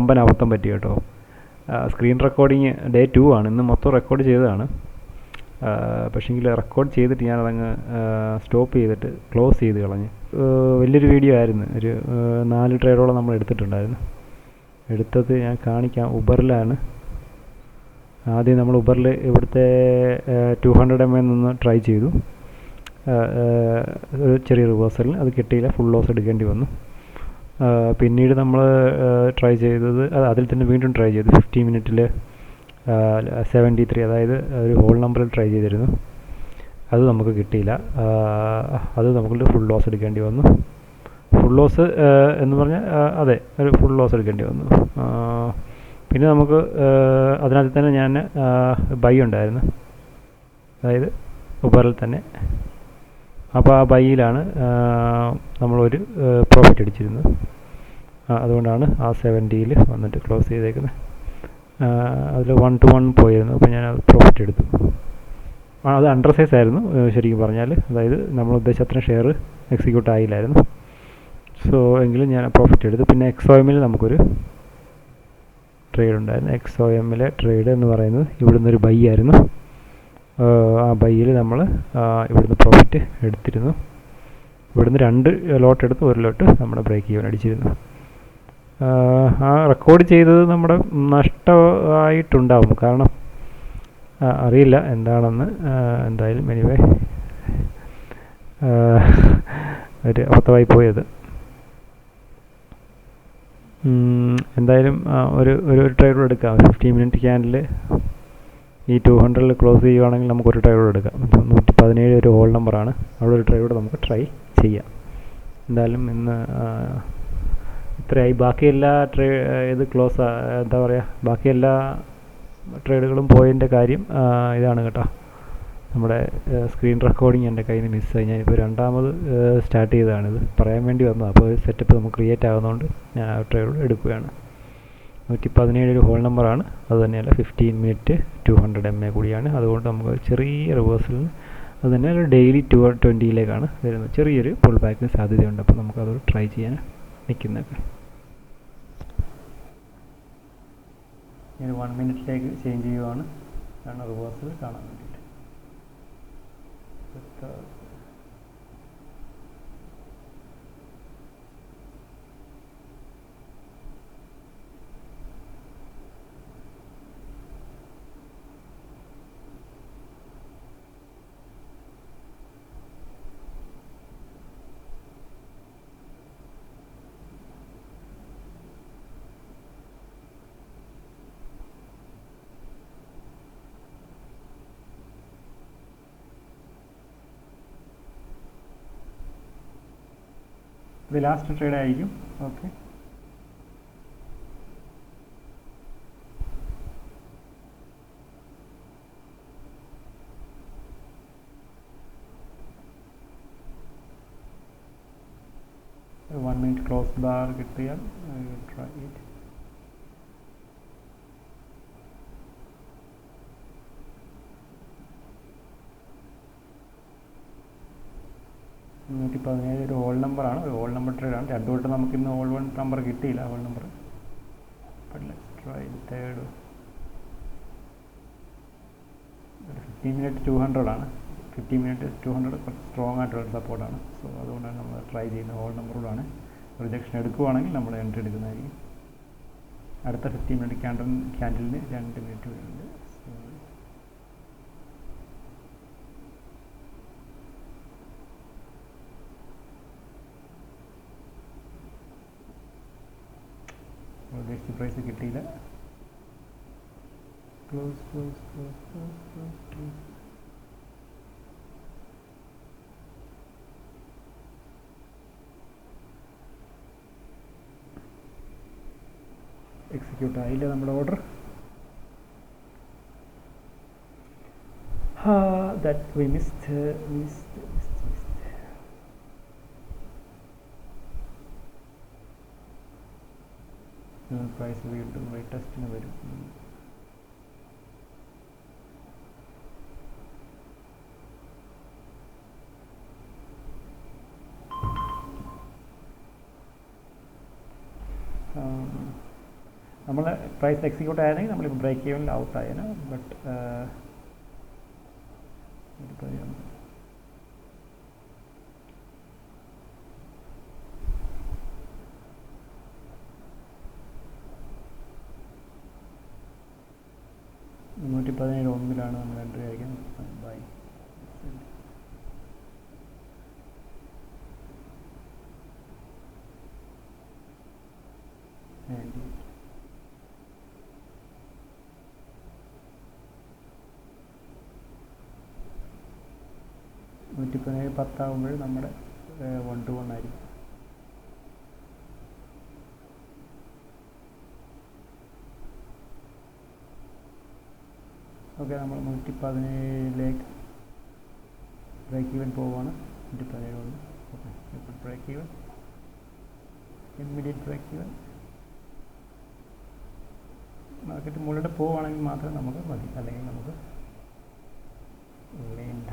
വമ്പൻ അബദ്ധം പറ്റി കേട്ടോ. സ്ക്രീൻ റെക്കോർഡിങ് ഡേ 2 ആണ്, ഇന്ന് മൊത്തം റെക്കോർഡ് ചെയ്തതാണ്. പക്ഷേങ്കിൽ റെക്കോർഡ് ചെയ്തിട്ട് ഞാനതങ്ങ് സ്റ്റോപ്പ് ചെയ്തിട്ട് ക്ലോസ് ചെയ്ത് കളഞ്ഞ്. വലിയൊരു വീഡിയോ ആയിരുന്നു, ഒരു 4 ട്രേഡോളം നമ്മൾ എടുത്തിട്ടുണ്ടായിരുന്നു. എടുത്തത് ഞാൻ കാണിക്കാം. ഉബറിലാണ് ആദ്യം നമ്മൾ ഉബറിൽ ഇവിടുത്തെ 200 mA നിന്ന് ട്രൈ ചെയ്തു. ഒരു ചെറിയ റിവേഴ്സലിൽ അത് കിട്ടിയില്ല, ഫുൾ ലോസ് എടുക്കേണ്ടി വന്നു. പിന്നീട് നമ്മൾ ട്രൈ ചെയ്തത് അതിൽ തന്നെ വീണ്ടും ട്രൈ ചെയ്തു. 50 മിനിറ്റിൽ 73, അതായത് ഒരു ഹോൾ നമ്പറിൽ ട്രൈ ചെയ്തിരുന്നു. അത് നമുക്ക് കിട്ടിയില്ല, അത് നമുക്ക് ഫുൾ ലോസ് എടുക്കേണ്ടി വന്നു. ഫുൾ ലോസ് എന്ന് പറഞ്ഞാൽ അതെ, ഒരു ഫുൾ ലോസ് എടുക്കേണ്ടി വന്നു. പിന്നെ നമുക്ക് അതിനകത്ത് തന്നെ ഞാൻ ബൈ ഉണ്ടായിരുന്നു, അതായത് ഉബറിൽ തന്നെ. അപ്പോൾ ആ ബൈയിലാണ് നമ്മളൊരു പ്രോഫിറ്റ് അടിച്ചിരുന്നത്. അതുകൊണ്ടാണ് ആ 70 വന്നിട്ട് ക്ലോസ് ചെയ്തേക്കുന്നത്. അതിൽ 1 to 1 പോയിരുന്നു, അപ്പോൾ ഞാൻ അത് പ്രോഫിറ്റ് എടുത്തു. അത് അണ്ടർ സൈസ് ആയിരുന്നു ശരിക്കും പറഞ്ഞാൽ, അതായത് നമ്മൾ ഉദ്ദേശിച്ച അത്ര ഷെയർ എക്സിക്യൂട്ട് ആയില്ലായിരുന്നു. സോ എങ്കിലും ഞാൻ പ്രോഫിറ്റ് എടുത്തു. പിന്നെ XOMൽ നമുക്കൊരു ട്രേഡ് ഉണ്ടായിരുന്നു. XOMലെ ട്രേഡ് എന്ന് പറയുന്നത് ഇവിടുന്ന് ഒരു ബൈ ആയിരുന്നു. ആ ബൈയിൽ നമ്മൾ ഇവിടുന്ന് പ്രോഫിറ്റ് എടുത്തിരുന്നു. ഇവിടുന്ന് 2 ലോട്ട് എടുത്ത് 1 ലോട്ട് നമ്മുടെ ബ്രേക്ക് ഈവൻ അടിച്ചിരുന്നു. ആ റെക്കോർഡ് ചെയ്തത് നമ്മുടെ നഷ്ടമായിട്ടുണ്ടാവും, കാരണം അറിയില്ല എന്താണെന്ന്. എന്തായാലും എനിവേ ഒരു അബദ്ധമായി പോയത്. എന്തായാലും ഒരു ട്രേഡ് എടുക്കാം. 50 മിനിറ്റ് ക്യാൻഡിൽ ഈ 200 ക്ലോസ് ചെയ്യുകയാണെങ്കിൽ നമുക്കൊരു ട്രേഡ് എടുക്കാം. 117 ഒരു ഹോൾ നമ്പറാണ്, അവിടെ ഒരു ട്രേഡ് നമുക്ക് ട്രൈ ചെയ്യാം. എന്തായാലും ഇന്ന് ഇത്രയായി. ബാക്കി എല്ലാ ഇത് ക്ലോസ്, എന്താ പറയുക, ബാക്കി എല്ലാ ട്രേഡുകളും പോയതിൻ്റെ കാര്യം ഇതാണ് കേട്ടോ. നമ്മുടെ സ്ക്രീൻ റെക്കോർഡിങ് എൻ്റെ കയ്യിൽ നിന്ന് മിസ്സായി. ഞാനിപ്പോൾ രണ്ടാമത് സ്റ്റാർട്ട് ചെയ്തതാണിത്, പറയാൻ വേണ്ടി വന്നത്. അപ്പോൾ ഒരു സെറ്റപ്പ് നമുക്ക് ക്രിയേറ്റ് ആകുന്നതുകൊണ്ട് ഞാൻ ആ ട്രേഡ് എടുക്കുകയാണ്. 117 ഒരു ഹോൾ നമ്പറാണ്, അത് തന്നെയല്ല 15 മിനിറ്റ് 200 mA കൂടിയാണ്. അതുകൊണ്ട് നമുക്ക് ചെറിയ റിവേഴ്സലിന് അത് തന്നെ ഒരു ഡെയിലി 220 വരുന്നത്. ചെറിയൊരു പുൾ ബാക്കിന് സാധ്യതയുണ്ട്, അപ്പോൾ നമുക്കതൊരു ട്രൈ ചെയ്യാൻ നിൽക്കുന്നതൊക്കെ. ഞാൻ 1 മിനിറ്റിലേക്ക് ചേഞ്ച് ചെയ്യുവാണ്, കാരണം റിവേഴ്സൽ കാണാൻ വേണ്ടിയിട്ട്. ഇത് ലാസ്റ്റ് ട്രേഡ് ആയിരിക്കും. ഓക്കെ, ഒരു 1 മിനിറ്റ് ക്ലോസ് ബാർ കിട്ടിയാൽ ട്രൈ ഇറ്റ്. ഒരു ഹോൾ നമ്പറാണ്, ഒരു ഹോൾ നമ്പർ ട്രേഡാണ്. രണ്ടു വട്ടം നമുക്ക് ഇന്ന് ഹോൾ നമ്പർ കിട്ടിയില്ല, whole number. Try third. 15 minute 200 ആണ്. 15 മിനിറ്റ് 200 കുറച്ച് സ്ട്രോങ് ആയിട്ടുള്ള സപ്പോർട്ടാണ്. സോ അതുകൊണ്ടാണ് നമ്മൾ ട്രൈ ചെയ്യുന്നത്. ഹോൾ നമ്പറോടാണ്. റിജക്ഷൻ എടുക്കുവാണെങ്കിൽ നമ്മൾ എൻട്രി എടുക്കുന്നതായിരിക്കും. അടുത്ത 15 മിനിറ്റ് ക്യാൻഡിലിന് 2 മിനിറ്റ് വരുന്നുണ്ട്. ഉദ്ദേശിച്ച പ്രൈസ് കിട്ടിയില്ല. ക്ലോസ്. എക്സിക്യൂട്ട് ആയില്ല നമ്മുടെ order. that we missed. Price വീണ്ടും റീടെസ്റ്റിന് വരും. നമ്മൾ പ്രൈസ് എക്സിക്യൂട്ട് ആയിരുന്നെങ്കിൽ നമ്മളിപ്പോൾ ബ്രേക്ക് ഈവനിൽ ഔട്ടായേനെ. ബട്ട് 117.1 നമ്മൾ എൻട്രി അയക്കുന്നത്. ബൈ 117.10 ആകുമ്പോൾ നമ്മുടെ 1-1 ആയിരിക്കും. ഓക്കെ, നമ്മൾ 117ലേക്ക് ബ്രേക്ക് ഈവൻ പോവുകയാണ്. 117 okay, break even, immediate break even. Market മുകളിലോട്ട് പോവുകയാണെങ്കിൽ മാത്രമേ നമുക്ക് മതി, അല്ലെങ്കിൽ നമുക്ക് വേണ്ട.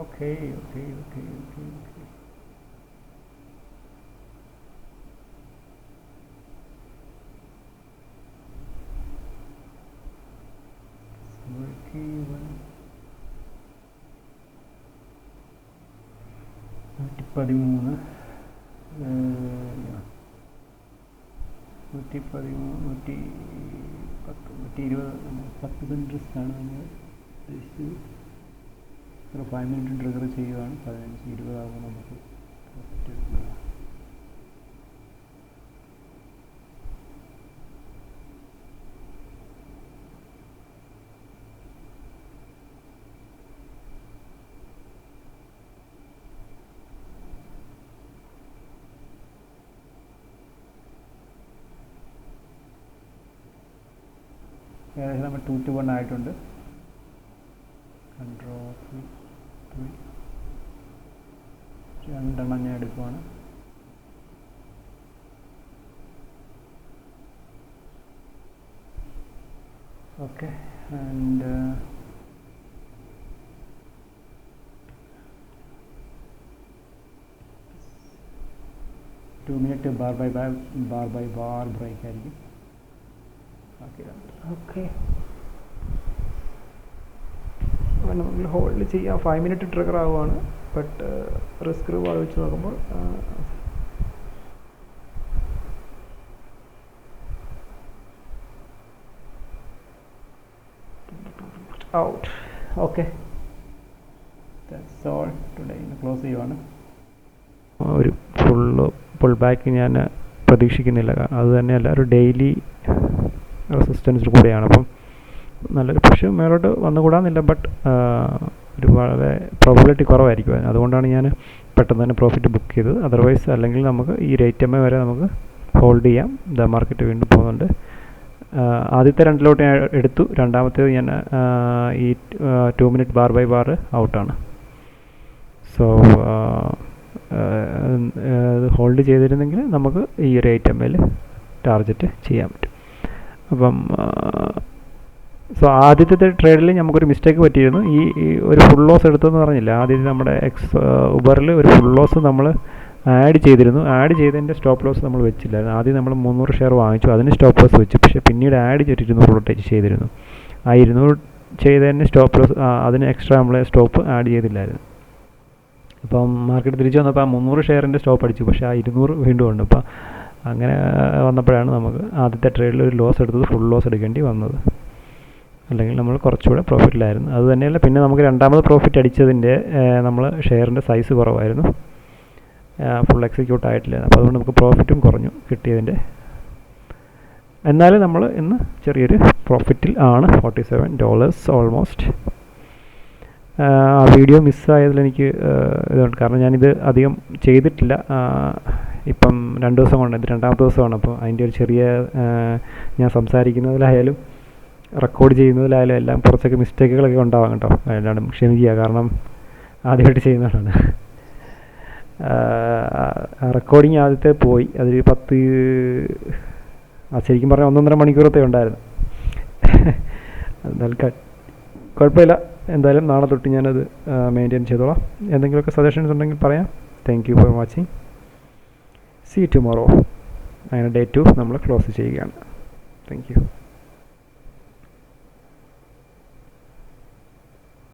Okay. Break-even 113, 10 ഇൻട്രസ്റ്റാണ് നമ്മൾ ഉദ്ദേശിച്ചത്. 5 മിനിറ്റ് ട്രിഗർ ചെയ്യുകയാണ്. 15-20 ആകുമ്പോൾ നമുക്ക് പ്രോഫിറ്റ് എടുക്കുക. ഏകദേശം നമ്മൾ 2-1 ആയിട്ടുണ്ട്. കൺട്രോൾ 3 രണ്ടെണ്ണം ഞാൻ എടുക്കുവാണ്. Okay, and two minute bar by bar break ആയിരിക്കും. ഓക്കെ, നമ്മൾ ഹോൾഡ് ചെയ്യാം. 5 മിനിറ്റ് ട്രിഗർ ആവുകയാണ്. ബട്ട് റിസ്ക് റിവാർഡ് വെച്ച് നോക്കുമ്പോൾ out. Okay, that's all today. Close ചെയ്യുവാണ്. ഒരു ഫുൾ ബാക്ക് ഞാൻ പ്രതീക്ഷിക്കുന്നില്ല. അത് തന്നെയല്ല, ഒരു ഡെയിലി റെസിസ്റ്റൻസിൽ കൂടെയാണ്. അപ്പം നല്ലൊരു പുഷ് മേലോട്ട് വന്നുകൂടാന്നില്ല. ബട്ട് ഒരു വളരെ പ്രോബബിലിറ്റി കുറവായിരിക്കും. അതുകൊണ്ടാണ് ഞാൻ പെട്ടെന്ന് തന്നെ പ്രോഫിറ്റ് ബുക്ക് ചെയ്തത്. അതർവൈസ് അല്ലെങ്കിൽ നമുക്ക് ഈ റേറ്റ് എം വരെ നമുക്ക് ഹോൾഡ് ചെയ്യാം. ദ മാർക്കറ്റ് വീണ്ടും പോകുന്നുണ്ട്. ആദ്യത്തെ 2 ലോട്ട് ഞാൻ എടുത്തു. രണ്ടാമത്തേത് ഞാൻ ഈ 2 മിനിറ്റ് ബാർ ബൈ ബാർ ഔട്ടാണ്. സോ ഹോൾഡ് ചെയ്തിരുന്നെങ്കിൽ നമുക്ക് ഈ ഒരു ഐറ്റമിൽ ടാർഗറ്റ് ചെയ്യാൻ പറ്റും. അപ്പം സോ ആദ്യത്തെ ട്രേഡിൽ നമുക്കൊരു മിസ്റ്റേക്ക് പറ്റിയിരുന്നു. ഈ ഒരു ഫുൾ ലോസ് എടുത്തതെന്ന് പറഞ്ഞില്ല. ആദ്യം നമ്മുടെ ഉബറിൽ ഒരു ഫുൾ ലോസ് നമ്മൾ ആഡ് ചെയ്തിരുന്നു. ആഡ് ചെയ്തതിൻ്റെ സ്റ്റോപ്പ് ലോസ് നമ്മൾ വെച്ചില്ലായിരുന്നു. ആദ്യം നമ്മൾ 300 ഷെയർ വാങ്ങിച്ചു, അതിന് സ്റ്റോപ്പ് ലോസ് വെച്ചു. പക്ഷേ പിന്നീട് ആഡ് ചെയ്തിട്ട് 200 റൊട്ടേറ്റ് ചെയ്തിരുന്നു. ആ 200 ചെയ്തതിന് സ്റ്റോപ്പ് ലോസ്, അതിന് എക്സ്ട്രാ നമ്മൾ സ്റ്റോപ്പ് ആഡ് ചെയ്തില്ലായിരുന്നു. അപ്പം മാർക്കറ്റ് തിരിച്ചു വന്നപ്പോൾ ആ 300 ഷെയറിൻ്റെ സ്റ്റോപ്പ് അടിച്ചു. പക്ഷേ ആ 200 വീണ്ടും ഉണ്ട്. അപ്പം അങ്ങനെ വന്നപ്പോഴാണ് നമുക്ക് ആദ്യത്തെ ട്രേഡിൽ ഒരു ലോസ് എടുത്തത് ഫുൾ ലോസ് എടുക്കേണ്ടി വന്നത്. അല്ലെങ്കിൽ നമ്മൾ കുറച്ചുകൂടെ പ്രോഫിറ്റിലായിരുന്നു. അത് തന്നെയല്ല, പിന്നെ നമുക്ക് രണ്ടാമത് പ്രോഫിറ്റ് അടിച്ചതിൻ്റെ നമ്മൾ ഷെയറിൻ്റെ സൈസ് കുറവായിരുന്നു, ഫുൾ എക്സിക്യൂട്ട് ആയിട്ടില്ലായിരുന്നു. അപ്പോൾ അതുകൊണ്ട് നമുക്ക് പ്രോഫിറ്റും കുറഞ്ഞു കിട്ടിയതിൻ്റെ. എന്നാലും നമ്മൾ ഇന്ന് ചെറിയൊരു പ്രോഫിറ്റിൽ ആണ്. $47 ഓൾമോസ്റ്റ്. ആ വീഡിയോ മിസ്സായതിൽ എനിക്ക് ഇതുണ്ട്. കാരണം ഞാനിത് അധികം ചെയ്തിട്ടില്ല. ഇപ്പം 2 ദിവസം കൊണ്ട്, ഇത് 2ാമത്തെ ദിവസമാണ്. അപ്പോൾ അതിൻ്റെ ഒരു ചെറിയ ഞാൻ സംസാരിക്കുന്നതിലായാലും റെക്കോർഡ് ചെയ്യുന്നതിലായാലും എല്ലാം കുറച്ചൊക്കെ മിസ്റ്റേക്കുകളൊക്കെ ഉണ്ടാവാം കേട്ടോ. എല്ലാവരും ക്ഷമിക്കുക, കാരണം ആദ്യമായിട്ട് ചെയ്യുന്നതാണ്. റെക്കോർഡിങ് ആദ്യത്തെ പോയി, അതൊരു ശരിക്കും പറഞ്ഞാൽ 1.5 മണിക്കൂറത്തെ ഉണ്ടായിരുന്നു. എന്നാലും കുഴപ്പമില്ല, എന്തായാലും നാളെ തൊട്ട് ഞാനത് മെയിൻറ്റെയിൻ ചെയ്തോളാം. എന്തെങ്കിലുമൊക്കെ സജഷൻസ് ഉണ്ടെങ്കിൽ പറയാം. Thank you for watching. See tomorrow. അങ്ങനെ ഡേ 2 നമ്മൾ ക്ലോസ് ചെയ്യുകയാണ്. Thank U.